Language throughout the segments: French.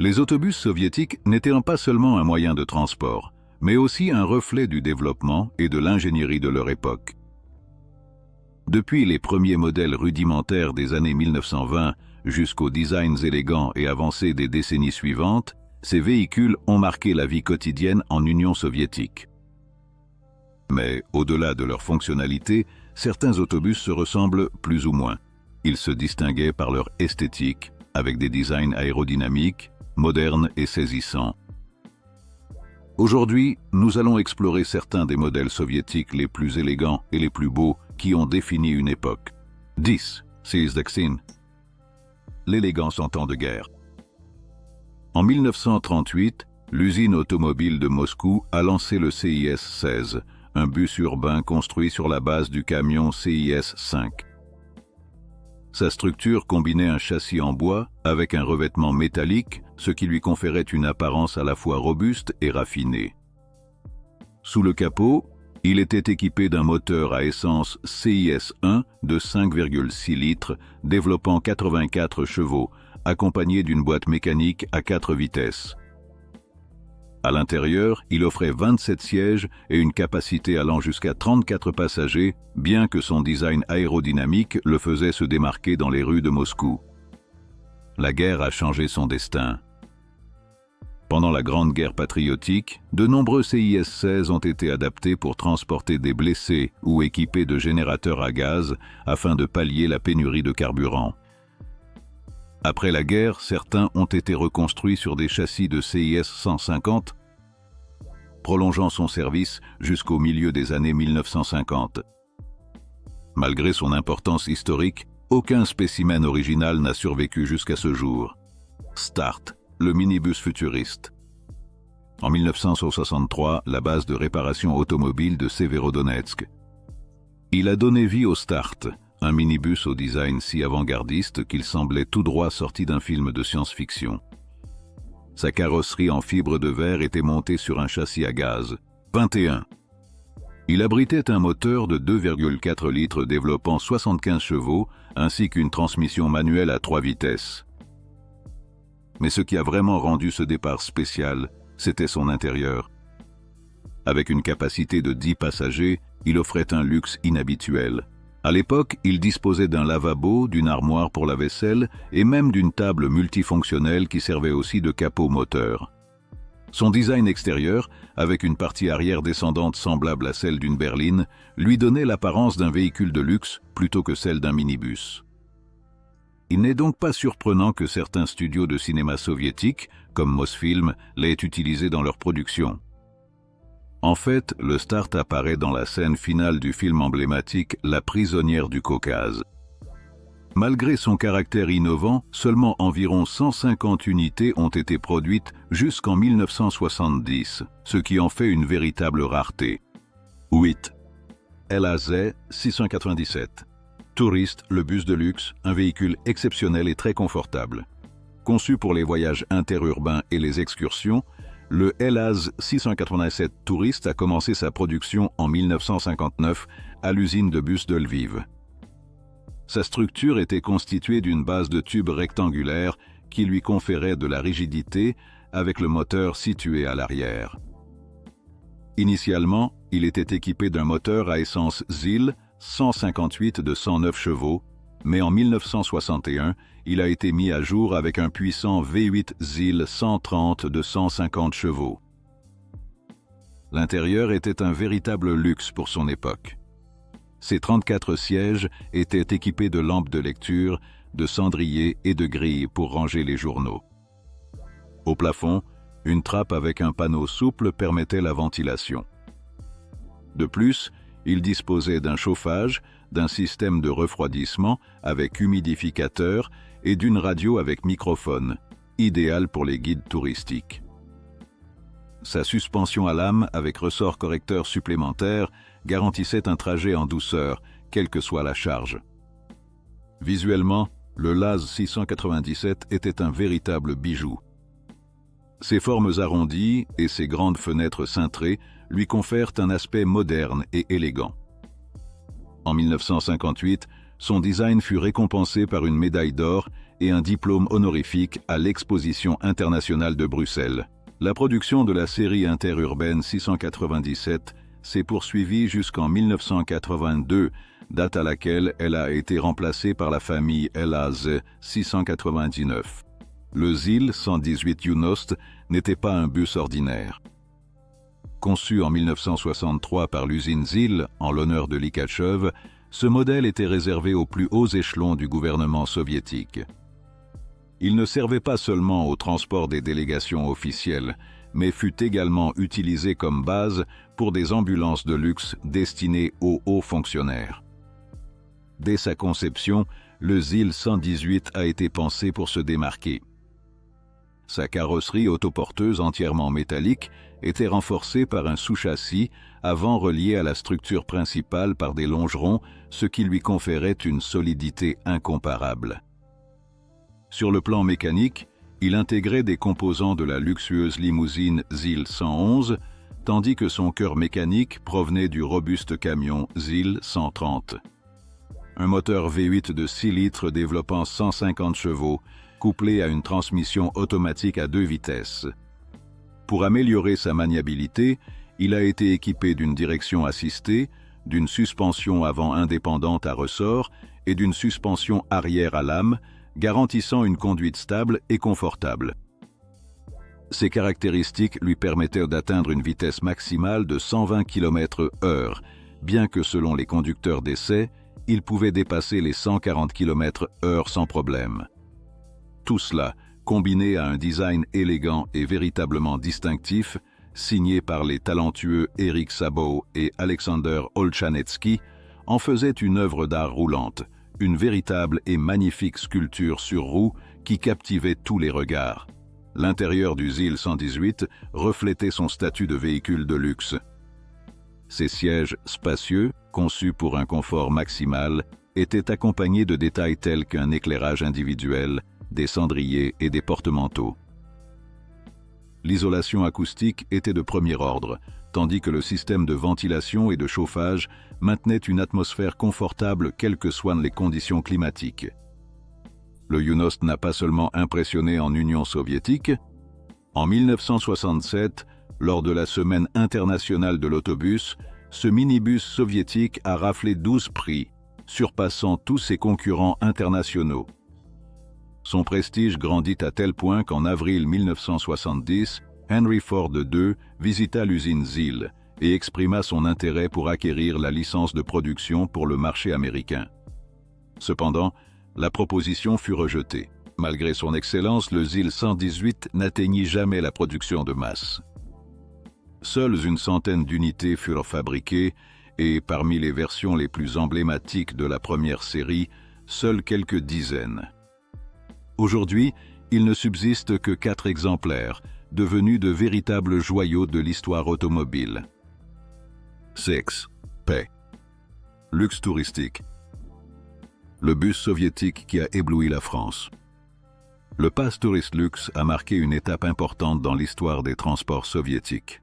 Les autobus soviétiques n'étaient pas seulement un moyen de transport, mais aussi un reflet du développement et de l'ingénierie de leur époque. Depuis les premiers modèles rudimentaires des années 1920 jusqu'aux designs élégants et avancés des décennies suivantes, ces véhicules ont marqué la vie quotidienne en Union soviétique. Mais au-delà de leur fonctionnalité, certains autobus se ressemblent plus ou moins. Ils se distinguaient par leur esthétique, avec des designs aérodynamiques, modernes et saisissants. Aujourd'hui, nous allons explorer certains des modèles soviétiques les plus élégants et les plus beaux qui ont défini une époque. 10. CIS-16. L'élégance en temps de guerre. En 1938, l'usine automobile de Moscou a lancé le CIS-16, un bus urbain construit sur la base du camion CIS-5. Sa structure combinait un châssis en bois avec un revêtement métallique, ce qui lui conférait une apparence à la fois robuste et raffinée. Sous le capot, il était équipé d'un moteur à essence CIS-1 de 5,6 litres, développant 84 chevaux, accompagné d'une boîte mécanique à 4 vitesses. À l'intérieur, il offrait 27 sièges et une capacité allant jusqu'à 34 passagers, bien que son design aérodynamique le faisait se démarquer dans les rues de Moscou. La guerre a changé son destin. Pendant la Grande Guerre patriotique, de nombreux CIS-16 ont été adaptés pour transporter des blessés ou équipés de générateurs à gaz afin de pallier la pénurie de carburant. Après la guerre, certains ont été reconstruits sur des châssis de CIS-150, prolongeant son service jusqu'au milieu des années 1950. Malgré son importance historique, aucun spécimen original n'a survécu jusqu'à ce jour. Start, le minibus futuriste. En 1963, la base de réparation automobile de Severodonetsk. Il a donné vie au Start, un minibus au design si avant-gardiste qu'il semblait tout droit sorti d'un film de science-fiction. Sa carrosserie en fibre de verre était montée sur un châssis à gaz. 21. Il abritait un moteur de 2,4 litres développant 75 chevaux ainsi qu'une transmission manuelle à 3 vitesses. Mais ce qui a vraiment rendu ce départ spécial, c'était son intérieur. Avec une capacité de 10 passagers, il offrait un luxe inhabituel. À l'époque, il disposait d'un lavabo, d'une armoire pour la vaisselle et même d'une table multifonctionnelle qui servait aussi de capot moteur. Son design extérieur, avec une partie arrière descendante semblable à celle d'une berline, lui donnait l'apparence d'un véhicule de luxe plutôt que celle d'un minibus. Il n'est donc pas surprenant que certains studios de cinéma soviétiques, comme Mosfilm, l'aient utilisé dans leur production. En fait, le Start apparaît dans la scène finale du film emblématique La prisonnière du Caucase. Malgré son caractère innovant, seulement environ 150 unités ont été produites jusqu'en 1970, ce qui en fait une véritable rareté. 8. LAZ 697. Touriste, le bus de luxe, un véhicule exceptionnel et très confortable. Conçu pour les voyages interurbains et les excursions, le LAZ 687 Touriste a commencé sa production en 1959 à l'usine de bus de Lviv. Sa structure était constituée d'une base de tubes rectangulaires qui lui conférait de la rigidité avec le moteur situé à l'arrière. Initialement, il était équipé d'un moteur à essence ZIL 158 de 109 chevaux, mais en 1961, il a été mis à jour avec un puissant V8 ZIL 130 de 150 chevaux. L'intérieur était un véritable luxe pour son époque. Ses 34 sièges étaient équipés de lampes de lecture, de cendriers et de grilles pour ranger les journaux. Au plafond, une trappe avec un panneau souple permettait la ventilation. De plus, il disposait d'un chauffage, d'un système de refroidissement avec humidificateur et d'une radio avec microphone, idéal pour les guides touristiques. Sa suspension à lame avec ressort correcteur supplémentaire garantissait un trajet en douceur, quelle que soit la charge. Visuellement, le LAZ 697 était un véritable bijou. Ses formes arrondies et ses grandes fenêtres cintrées lui confèrent un aspect moderne et élégant. En 1958, son design fut récompensé par une médaille d'or et un diplôme honorifique à l'Exposition internationale de Bruxelles. La production de la série interurbaine 697 s'est poursuivie jusqu'en 1982, date à laquelle elle a été remplacée par la famille LAZ 699. Le ZIL 118 Junost n'était pas un bus ordinaire. Conçu en 1963 par l'usine ZIL en l'honneur de Likachev, ce modèle était réservé aux plus hauts échelons du gouvernement soviétique. Il ne servait pas seulement au transport des délégations officielles, mais fut également utilisé comme base pour des ambulances de luxe destinées aux hauts fonctionnaires. Dès sa conception, le ZIL 118 a été pensé pour se démarquer. Sa carrosserie autoporteuse entièrement métallique était renforcée par un sous-châssis avant relié à la structure principale par des longerons, ce qui lui conférait une solidité incomparable. Sur le plan mécanique, il intégrait des composants de la luxueuse limousine ZIL 111, tandis que son cœur mécanique provenait du robuste camion ZIL 130. Un moteur V8 de 6 litres développant 150 chevaux, couplé à une transmission automatique à 2 vitesses. Pour améliorer sa maniabilité, il a été équipé d'une direction assistée, d'une suspension avant indépendante à ressort et d'une suspension arrière à lame, garantissant une conduite stable et confortable. Ces caractéristiques lui permettaient d'atteindre une vitesse maximale de 120 km/h, bien que selon les conducteurs d'essai, il pouvait dépasser les 140 km/h sans problème. Tout cela, combiné à un design élégant et véritablement distinctif, signé par les talentueux Eric Szabó et Alexander Olchanetsky, en faisait une œuvre d'art roulante, une véritable et magnifique sculpture sur roue qui captivait tous les regards. L'intérieur du ZIL 118 reflétait son statut de véhicule de luxe. Ses sièges spacieux, conçus pour un confort maximal, étaient accompagnés de détails tels qu'un éclairage individuel, des cendriers et des porte-manteaux. L'isolation acoustique était de premier ordre, tandis que le système de ventilation et de chauffage maintenait une atmosphère confortable quelles que soient les conditions climatiques. Le Junost n'a pas seulement impressionné en Union soviétique. En 1967, lors de la Semaine internationale de l'autobus, ce minibus soviétique a raflé 12 prix, surpassant tous ses concurrents internationaux. Son prestige grandit à tel point qu'en avril 1970, Henry Ford II visita l'usine ZIL et exprima son intérêt pour acquérir la licence de production pour le marché américain. Cependant, la proposition fut rejetée. Malgré son excellence, le ZIL 118 n'atteignit jamais la production de masse. Seules une centaine d'unités furent fabriquées et, parmi les versions les plus emblématiques de la première série, seules quelques dizaines. Aujourd'hui, il ne subsiste que 4 exemplaires, devenus de véritables joyaux de l'histoire automobile. Sexe, paix, luxe touristique. Le bus soviétique qui a ébloui la France. Le Pass Tourist Luxe a marqué une étape importante dans l'histoire des transports soviétiques.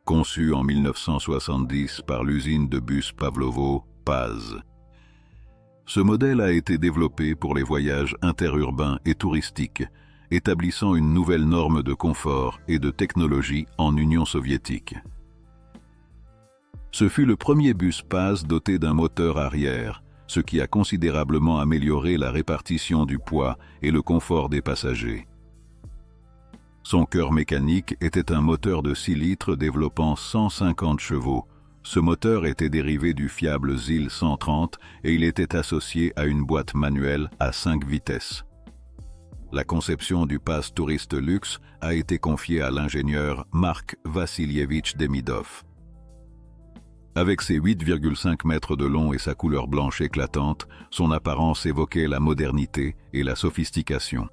Conçu en 1970 par l'usine de bus Pavlovo, PAZ. Ce modèle a été développé pour les voyages interurbains et touristiques, établissant une nouvelle norme de confort et de technologie en Union soviétique. Ce fut le premier bus PAZ doté d'un moteur arrière, ce qui a considérablement amélioré la répartition du poids et le confort des passagers. Son cœur mécanique était un moteur de 6 litres développant 150 chevaux. Ce moteur était dérivé du fiable ZIL 130 et il était associé à une boîte manuelle à 5 vitesses. La conception du Pass Tourist Luxe a été confiée à l'ingénieur Mark Vassilievitch Demidov. Avec ses 8,5 mètres de long et sa couleur blanche éclatante, son apparence évoquait la modernité et la sophistication.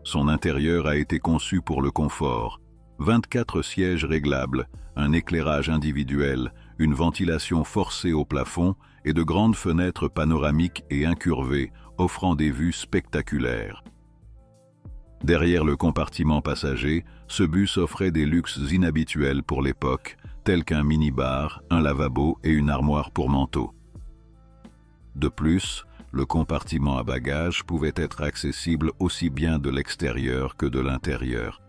Son intérieur a été conçu pour le confort. 24 sièges réglables, un éclairage individuel, une ventilation forcée au plafond et de grandes fenêtres panoramiques et incurvées, offrant des vues spectaculaires. Derrière le compartiment passager, ce bus offrait des luxes inhabituels pour l'époque, tels qu'un mini-bar, un lavabo et une armoire pour manteau. De plus, le compartiment à bagages pouvait être accessible aussi bien de l'extérieur que de l'intérieur.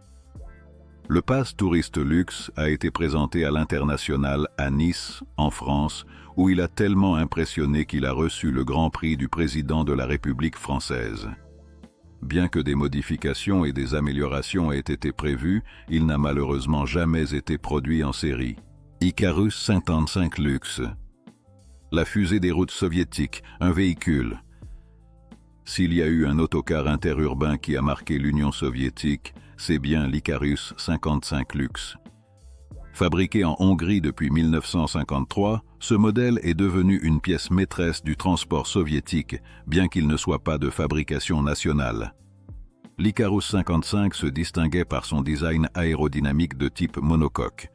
Le pass touriste luxe a été présenté à l'international à Nice, en France, où il a tellement impressionné qu'il a reçu le Grand Prix du président de la République française. Bien que des modifications et des améliorations aient été prévues, il n'a malheureusement jamais été produit en série. Icarus 55 Luxe. La fusée des routes soviétiques, un véhicule. S'il y a eu un autocar interurbain qui a marqué l'Union soviétique, c'est bien l'Icarus 55 Luxe. Fabriqué en Hongrie depuis 1953, ce modèle est devenu une pièce maîtresse du transport soviétique, bien qu'il ne soit pas de fabrication nationale. L'Icarus 55 se distinguait par son design aérodynamique de type monocoque.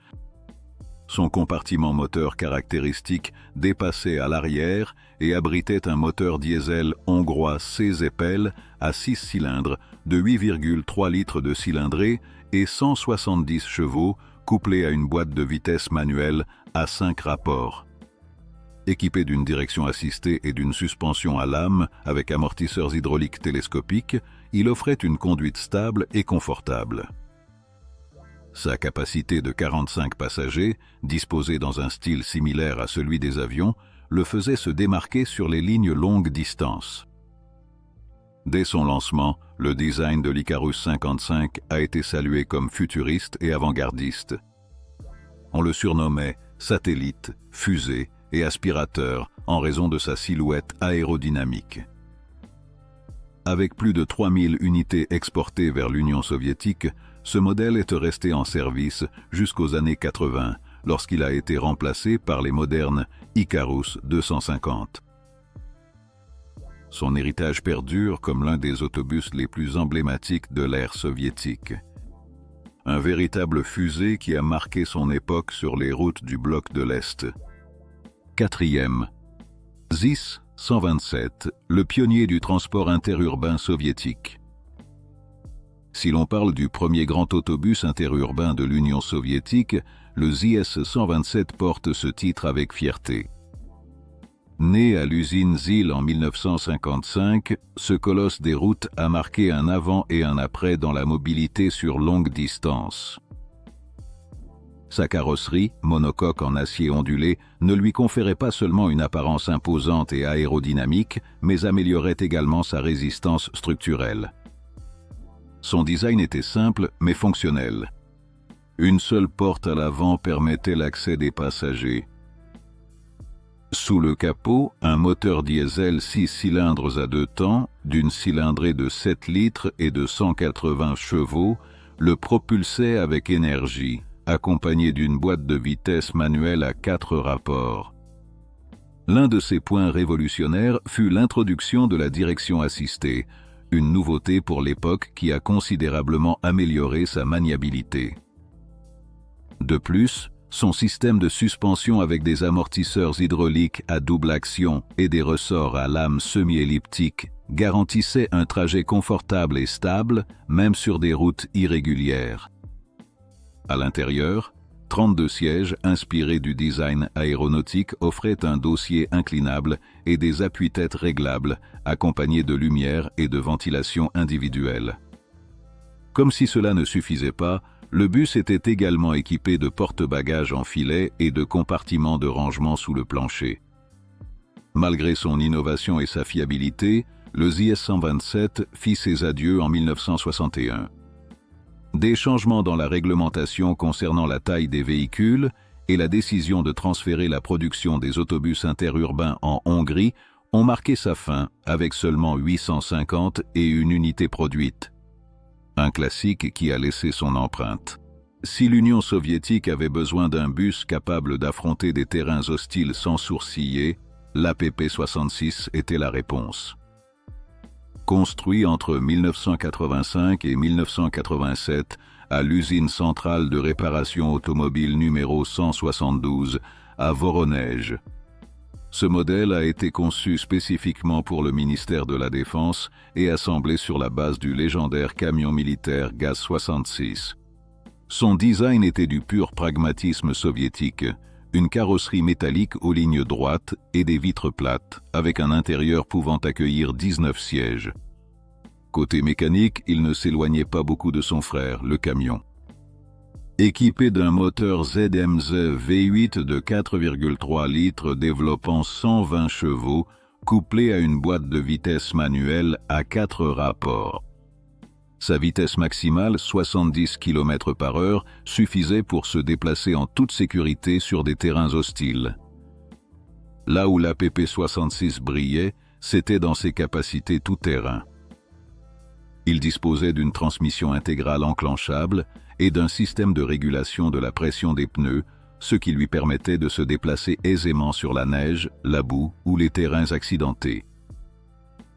Son compartiment moteur caractéristique dépassait à l'arrière et abritait un moteur diesel hongrois C-Zeppel à 6 cylindres de 8,3 litres de cylindrée et 170 chevaux, couplé à une boîte de vitesse manuelle à 5 rapports. Équipé d'une direction assistée et d'une suspension à lame avec amortisseurs hydrauliques télescopiques, il offrait une conduite stable et confortable. Sa capacité de 45 passagers, disposée dans un style similaire à celui des avions, le faisait se démarquer sur les lignes longue distance. Dès son lancement, le design de l'Icarus 55 a été salué comme futuriste et avant-gardiste. On le surnommait satellite, fusée et aspirateur en raison de sa silhouette aérodynamique. Avec plus de 3000 unités exportées vers l'Union soviétique, ce modèle est resté en service jusqu'aux années 80, lorsqu'il a été remplacé par les modernes Icarus 250. Son héritage perdure comme l'un des autobus les plus emblématiques de l'ère soviétique. Un véritable fusée qui a marqué son époque sur les routes du bloc de l'Est. Quatrième, ZIS 127, le pionnier du transport interurbain soviétique. Si l'on parle du premier grand autobus interurbain de l'Union soviétique, le ZIS 127 porte ce titre avec fierté. Né à l'usine ZIL en 1955, ce colosse des routes a marqué un avant et un après dans la mobilité sur longue distance. Sa carrosserie, monocoque en acier ondulé, ne lui conférait pas seulement une apparence imposante et aérodynamique, mais améliorait également sa résistance structurelle. Son design était simple mais fonctionnel. Une seule porte à l'avant permettait l'accès des passagers. Sous le capot, un moteur diesel 6 cylindres à 2 temps, d'une cylindrée de 7 litres et de 180 chevaux, le propulsait avec énergie, accompagné d'une boîte de vitesse manuelle à 4 rapports. L'un de ses points révolutionnaires fut l'introduction de la direction assistée, une nouveauté pour l'époque qui a considérablement amélioré sa maniabilité. De plus, son système de suspension avec des amortisseurs hydrauliques à double action et des ressorts à lame semi-elliptique garantissait un trajet confortable et stable, même sur des routes irrégulières. À l'intérieur, 32 sièges inspirés du design aéronautique offraient un dossier inclinable et des appuis-têtes réglables, accompagnés de lumière et de ventilation individuelle. Comme si cela ne suffisait pas, le bus était également équipé de porte-bagages en filet et de compartiments de rangement sous le plancher. Malgré son innovation et sa fiabilité, le ZIS 127 fit ses adieux en 1961. Des changements dans la réglementation concernant la taille des véhicules et la décision de transférer la production des autobus interurbains en Hongrie ont marqué sa fin avec seulement 850 et une unité produite. Un classique qui a laissé son empreinte. Si l'Union soviétique avait besoin d'un bus capable d'affronter des terrains hostiles sans sourciller, l'APP-66 était la réponse. Construit entre 1985 et 1987 à l'usine centrale de réparation automobile numéro 172 à Voronej. Ce modèle a été conçu spécifiquement pour le ministère de la Défense et assemblé sur la base du légendaire camion militaire Gaz-66. Son design était du pur pragmatisme soviétique, Une carrosserie métallique aux lignes droites et des vitres plates, avec un intérieur pouvant accueillir 19 sièges. Côté mécanique, il ne s'éloignait pas beaucoup de son frère, le camion. Équipé d'un moteur ZMZ V8 de 4,3 litres développant 120 chevaux, couplé à une boîte de vitesse manuelle à 4 rapports. Sa vitesse maximale, 70 km/h, suffisait pour se déplacer en toute sécurité sur des terrains hostiles. Là où la PP66 brillait, c'était dans ses capacités tout-terrain. Il disposait d'une transmission intégrale enclenchable et d'un système de régulation de la pression des pneus, ce qui lui permettait de se déplacer aisément sur la neige, la boue ou les terrains accidentés.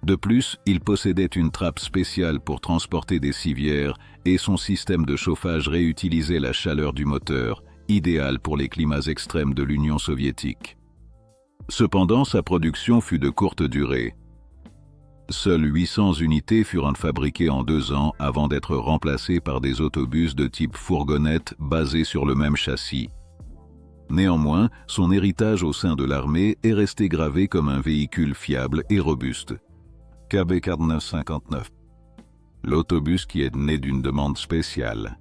De plus, il possédait une trappe spéciale pour transporter des civières et son système de chauffage réutilisait la chaleur du moteur, idéal pour les climats extrêmes de l'Union soviétique. Cependant, sa production fut de courte durée. Seules 800 unités furent fabriquées en 2 ans avant d'être remplacées par des autobus de type fourgonnette basés sur le même châssis. Néanmoins, son héritage au sein de l'armée est resté gravé comme un véhicule fiable et robuste. KB 4959. L'autobus qui est né d'une demande spéciale.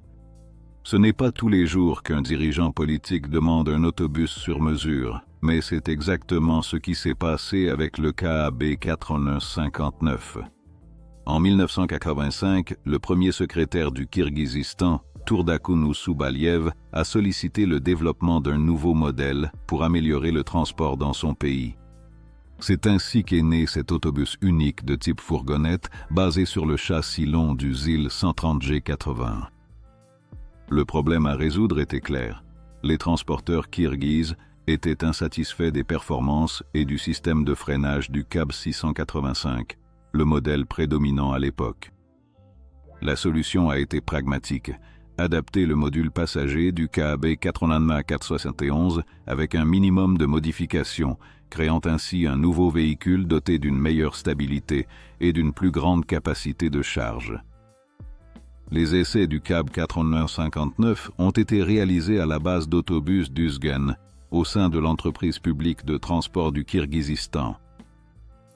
Ce n'est pas tous les jours qu'un dirigeant politique demande un autobus sur mesure, mais c'est exactement ce qui s'est passé avec le KAB 4959. En 1985, le premier secrétaire du Kirghizistan, Tourdakun Usubaliev, a sollicité le développement d'un nouveau modèle pour améliorer le transport dans son pays. C'est ainsi qu'est né cet autobus unique de type fourgonnette basé sur le châssis long du ZIL 130G80. Le problème à résoudre était clair. Les transporteurs kirghizes étaient insatisfaits des performances et du système de freinage du KAB 685, le modèle prédominant à l'époque. La solution a été pragmatique. Adapter le module passager du KAB 491 avec un minimum de modifications, créant ainsi un nouveau véhicule doté d'une meilleure stabilité et d'une plus grande capacité de charge. Les essais du KAB 4959 ont été réalisés à la base d'autobus d'Uzgen, au sein de l'entreprise publique de transport du Kirghizistan.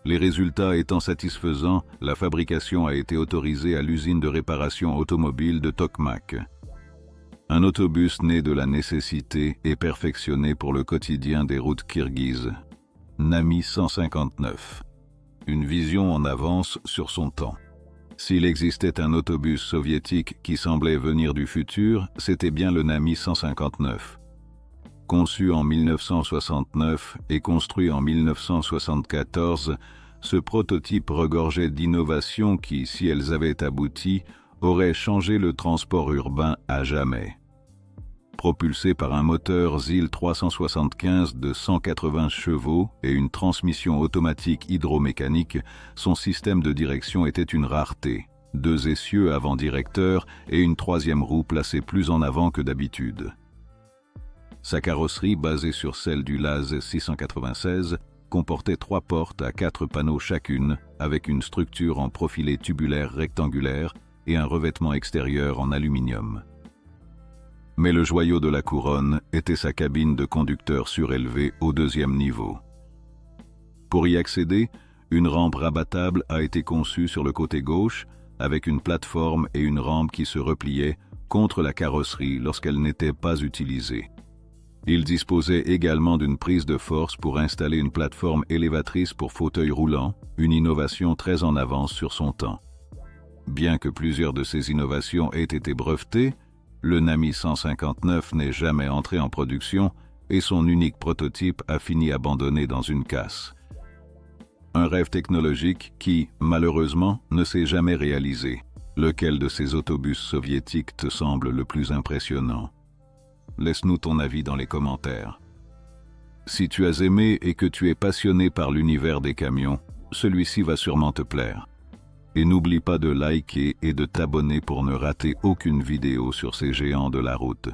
Les résultats étant satisfaisants, la fabrication a été autorisée à l'usine de réparation automobile de Tokmak. Un autobus né de la nécessité et perfectionné pour le quotidien des routes kirghizes. Nami 159. Une vision en avance sur son temps. S'il existait un autobus soviétique qui semblait venir du futur, c'était bien le Nami 159. Conçu en 1969 et construit en 1974, ce prototype regorgeait d'innovations qui, si elles avaient abouti, auraient changé le transport urbain à jamais. Propulsé par un moteur ZIL 375 de 180 chevaux et une transmission automatique hydromécanique, son système de direction était une rareté. 2 essieux avant-directeurs et une 3e roue placée plus en avant que d'habitude. Sa carrosserie, basée sur celle du LAZ 696, comportait 3 portes à 4 panneaux chacune, avec une structure en profilé tubulaire rectangulaire et un revêtement extérieur en aluminium. Mais le joyau de la couronne était sa cabine de conducteur surélevée au 2e niveau. Pour y accéder, une rampe rabattable a été conçue sur le côté gauche, avec une plateforme et une rampe qui se repliaient contre la carrosserie lorsqu'elle n'était pas utilisée. Il disposait également d'une prise de force pour installer une plateforme élévatrice pour fauteuil roulant, une innovation très en avance sur son temps. Bien que plusieurs de ces innovations aient été brevetées, le Nami 159 n'est jamais entré en production et son unique prototype a fini abandonné dans une casse. Un rêve technologique qui, malheureusement, ne s'est jamais réalisé. Lequel de ces autobus soviétiques te semble le plus impressionnant? Laisse-nous ton avis dans les commentaires. Si tu as aimé et que tu es passionné par l'univers des camions, celui-ci va sûrement te plaire. Et n'oublie pas de liker et de t'abonner pour ne rater aucune vidéo sur ces géants de la route.